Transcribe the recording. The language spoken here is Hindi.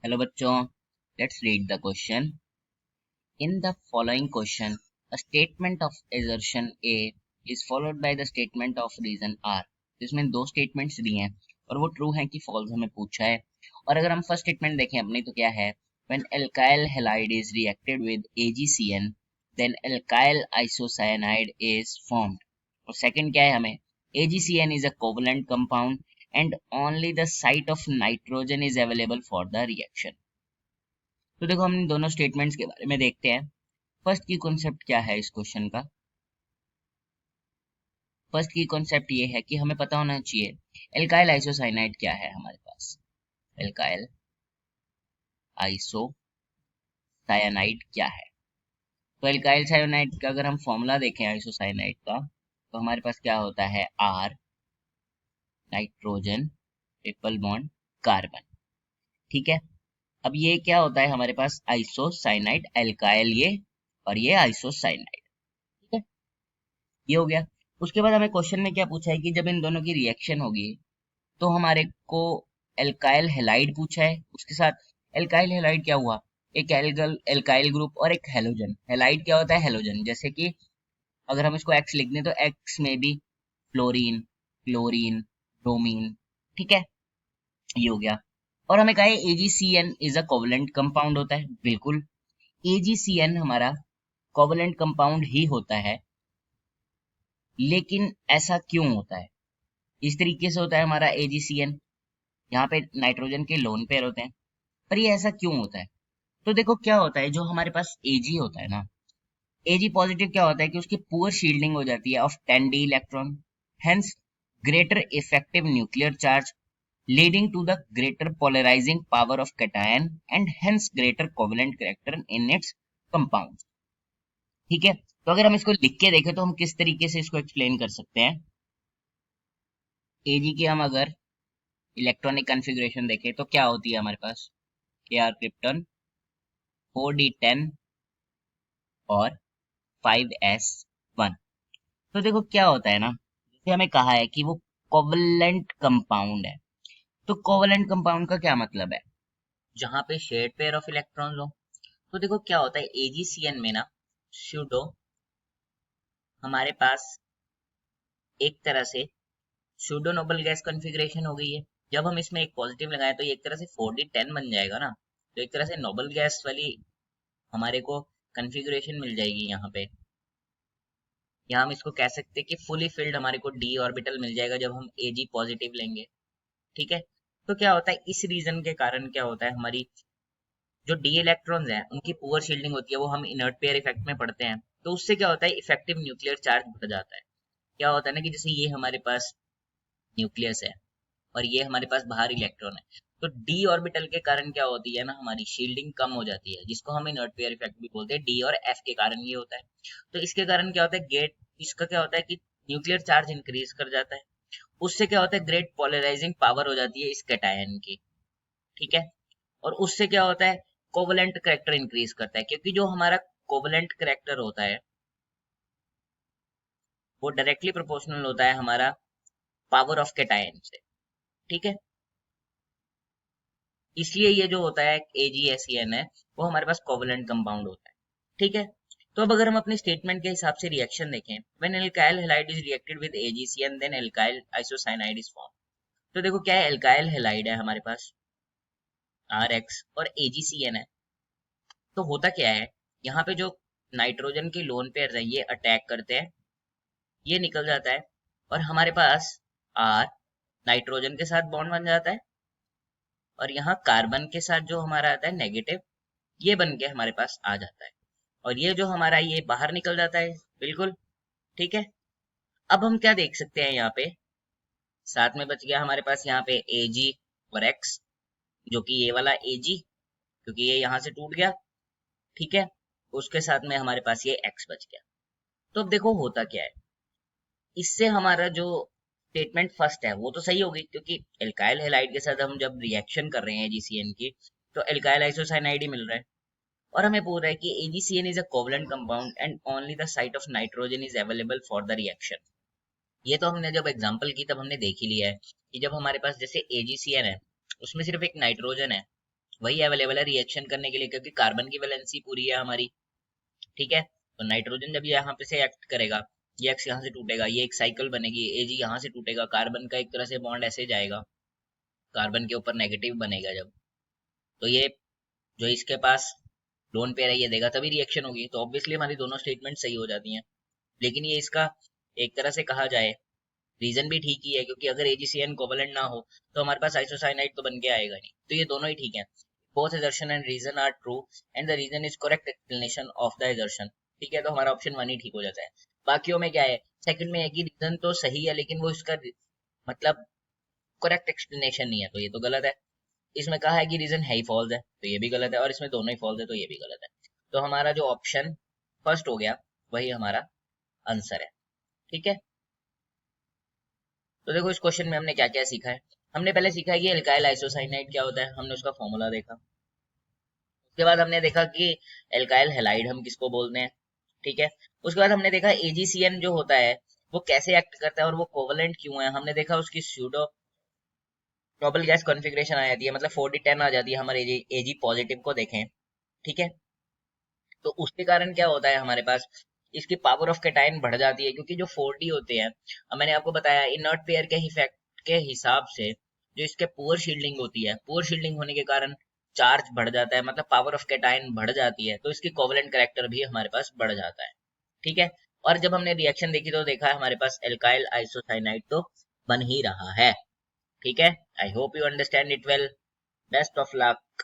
हेलो बच्चों, let's read the question. In the following question a statement of assertion A is followed by the statement of reason R. इसमें दो स्टेटमेंट्स दिए हैं और वो ट्रू है कि फॉल्स हमें पूछा है. और अगर हम फर्स्ट स्टेटमेंट देखें अपनी तो क्या है, when alkyl halide is reacted with AgCN then alkyl isocyanide is formed. और सेकंड क्या है हमें, AgCN is a covalent compound and only the site of nitrogen is available for the reaction. तो देखो हम इन दोनों स्टेटमेंट्स के बारे में देखते हैं. फर्स्ट की कॉन्सेप्ट क्या है इस क्वेश्चन का. फर्स्ट की कॉन्सेप्ट ये है कि हमें पता होना चाहिए एल्काइल आइसोसाइनाइड क्या है हमारे पास. एल्काइल आइसोसाइनाइड क्या है. तो एल्काइल साइनाइड का अगर हम फॉर्मूला देखें आइसोसाइनाइड का, तो हमारे पास क्या होता है, R nitrogen triple bond carbon. ठीक है, अब ये क्या होता है हमारे पास, आइसोसाइनाइड एल्काइल ये और ये आइसोसाइनाइड. ठीक है, ये हो गया. उसके बाद हमें क्वेश्चन में क्या पूछा है कि जब इन दोनों की रिएक्शन होगी तो हमारे को एल्काइल हेलाइड पूछा है. उसके साथ एल्काइल हेलाइड क्या हुआ, एक एल्काइल ग्रुप और एक हेलोजन. हेलाइड क्या होता है, हेलोजन. जैसे कि अगर हम इसको एक्स लिख दें तो एक्स में भी फ्लोरीन क्लोरीन ब्रोमीन. ठीक है, ये हो गया. और हमें कहा है AgCN is a covalent compound होता है. बिल्कुल, AgCN हमारा कोवलेंट कंपाउंड ही होता है. लेकिन ऐसा क्यों होता है, इस तरीके से होता है हमारा AgCN, यहाँ पे नाइट्रोजन के लोन पेयर होते हैं. पर ये ऐसा क्यों होता है, तो देखो क्या होता है, जो हमारे पास Ag होता है ना, Ag पॉजिटिव क्या होता है कि उसकी पुअर शील्डिंग हो जाती है of 10d electron, hence greater effective nuclear charge leading to the greater polarising power of cation and hence greater covalent character in its compound. ठीक है, तो अगर हम इसको लिख के देखें तो हम किस तरीके से इसको एक्सप्लेन कर सकते हैं. Ag की हम अगर इलेक्ट्रॉनिक कॉन्फ़िगरेशन देखें तो क्या होती है हमारे पास, Kr क्रिप्टन 4d10 और 5s1. तो देखो क्या होता है ना, जैसे हमें कहा है कि वो कोवलेंट कंपाउंड है. तो कोवलेंट कंपाउंड का क्या मतलब है, जहां पे शेयर्ड पेयर ऑफ इलेक्ट्रॉन्स हो. तो देखो क्या होता है AgCN में ना, स्यूडो हमारे पास एक तरह से स्यूडो नोबल गैस कॉन्फ़िगरेशन हो गई है. जब हम इसमें एक पॉजिटिव लगाएं तो ये एक तरह से 4d10 बन जाएगा ना, तो एक तरह से नोबल गैस वाली हमारे को कॉन्फ़िगरेशन मिल जाएगी यहाँ पे. या हम इसको कह सकते हैं कि फुली फिल्ड हमारे को d ऑर्बिटल मिल जाएगा जब हम Ag पॉजिटिव लेंगे. ठीक है, तो क्या होता है, इस रीजन के कारण क्या होता है, हमारी जो डी इलेक्ट्रॉन्स हैं उनकी पुअर शील्डिंग होती है, वो हम इनर्ट पेयर इफेक्ट में पढ़ते हैं. तो उससे क्या होता है, इफेक्टिव न्यूक्लियर चार्ज बढ़ जाता है. क्या होता है ना कि जैसे ये हमारे पास न्यूक्लियस है और ये हमारे पास बाहर इलेक्ट्रॉन है, तो डी ऑर्बिटल के कारण क्या होती है ना, हमारी शील्डिंग कम हो जाती है, जिसको हम इनर्ट पेयर इफेक्ट भी बोलते हैं. डी और एफ के कारण ये होता है. तो इसके कारण क्या होता है, गेट इसका क्या होता है कि न्यूक्लियर चार्ज इंक्रीज कर जाता है. उससे क्या होता है, ग्रेट पोलराइजिंग पावर हो जाती है इस कैटायन की. ठीक है, और उससे क्या होता है, कोवलेंट करेक्टर इंक्रीज करता है, क्योंकि जो हमारा कोवलेंट करेक्टर होता है वो डायरेक्टली प्रोपोर्शनल होता है हमारा पावर ऑफ कैटायन से. ठीक है, इसलिए ये जो होता है AgSCN है, वो हमारे पास कोवलेंट कंपाउंड होता है. ठीक है, तो अब अगर हम अपने स्टेटमेंट के हिसाब से रिएक्शन देखें, when alkyl halide is reacted with AgCN then alkyl isocyanide is form. तो देखो क्या है, एल्काइल हैलाइड है हमारे पास RX और AgCN है. तो होता क्या है, यहाँ पे जो नाइट्रोजन के लोन पेयर है ये अटैक करते हैं, ये निकल जाता है और हमारे पास R नाइट्रोजन के साथ बॉन्ड बन जाता है और यहाँ कार्बन के साथ जो हमारा आता है नेगेटिव, ये बन के हमारे पास आ जाता है और ये जो हमारा ये बाहर निकल जाता है. बिल्कुल ठीक है, अब हम क्या देख सकते हैं, यहाँ पे साथ में बच गया हमारे पास यहाँ पे Ag और X, जो कि ये वाला Ag क्योंकि ये यहाँ से टूट गया. ठीक है, उसके साथ में हमारे पास ये X बच गया. तो अब देखो होता क्या है, इससे हमारा जो स्टेटमेंट फर्स्ट है वो तो सही हो गई, क्योंकि एल्काइल हैलाइड के साथ हम जब रिएक्शन कर रहे हैं AgCN की, तो एल्काइल आइसोसाइनाइड ही मिल रहा है. और हमें बोल रहा है कि AgCN is a covalent compound and only the site of nitrogen is available for the reaction. ये तो हमने जब एग्जांपल की तब हमने देख ही लिया है कि जब हमारे पास जैसे AgCN है उसमें सिर्फ एक नाइट्रोजन है वही अवेलेबल है रिएक्शन करने के लिए, क्योंकि कार्बन की वैलेंसी पूरी है हमारी। ठीक है, तो नाइट्रोजन जब यहाँ पे से एक्ट करेगा, ये एक्स यहाँ से टूटेगा, ये एक साइकिल बनेगी, एजी यहाँ से टूटेगा, कार्बन का एक तरह से बॉन्ड ऐसे जाएगा, कार्बन के ऊपर नेगेटिव बनेगा जब, तो ये जो इसके पास लोन पेयर है ये देगा, तभी रिएक्शन होगी। तो ऑब्वियसली हमारी दोनों स्टेटमेंट सही हो जाती हैं। लेकिन ये इसका एक तरह से कहा जाए रीजन भी ठीक ही है, क्योंकि अगर एजीसीएन कोवलेंट ना हो तो हमारे पास आइसोसाइनाइड तो बन के आएगा नहीं। तो ये दोनों ही ठीक है, both assertion and reason are true and the reason is correct explanation of the assertion। ठीक है, तो हमारा ऑप्शन 1 ही ठीक हो जाता है। बाकियों में क्या है, सेकंड में है कि रीजन तो सही है लेकिन वो इसका मतलब करेक्ट एक्सप्लेनेशन नहीं है, तो ये तो गलत है। इसमें कहा है कि रीजन है ही फॉल्स है, तो ये भी गलत है, और इसमें दोनों ही फॉल्स है, तो ये भी गलत है। तो हमारा जो ऑप्शन फर्स्ट हो गया वही हमारा आंसर है। ठीक है, तो देखो इस क्वेश्चन में हमने क्या क्या सीखा है। हमने पहले सीखा है कि एल्काइल आइसोसाइनाइड क्या होता है, हमने उसका फॉर्मूला देखा। उसके बाद हमने देखा कि एल्काइल हैलाइड हम किसको बोलते हैं। ठीक है, उसके बाद हमने देखा एजीसीएन जो होता है वो कैसे एक्ट करता है और वो कोवलेंट क्यों है। हमने देखा उसकी स्यूडो नोबल गैस कॉन्फ़िगरेशन आ जाती है, मतलब 4d10 आ जाती है हमारे एजी पॉजिटिव को देखें। ठीक है, तो उसके कारण क्या होता है हमारे पास, इसकी पावर ऑफ कैटायन बढ़ जाती है, क्योंकि जो 4d होते हैं, अब मैंने आपको बताया इनर्ट पेयर के इफेक्ट के हिसाब से जो इसके पुअर शील्डिंग होती है, पुअर शील्डिंग होने के कारण चार्ज बढ़ जाता है, मतलब पावर ऑफ कैटायन बढ़ जाती है, तो इसकी कोवलेंट कैरेक्टर भी हमारे पास बढ़ जाता है। ठीक है, और जब हमने रिएक्शन देखी तो देखा है हमारे पास एल्काइल आइसोसाइनाइड तो बन ही रहा है। ठीक है, I hope you understand it well. Best of luck.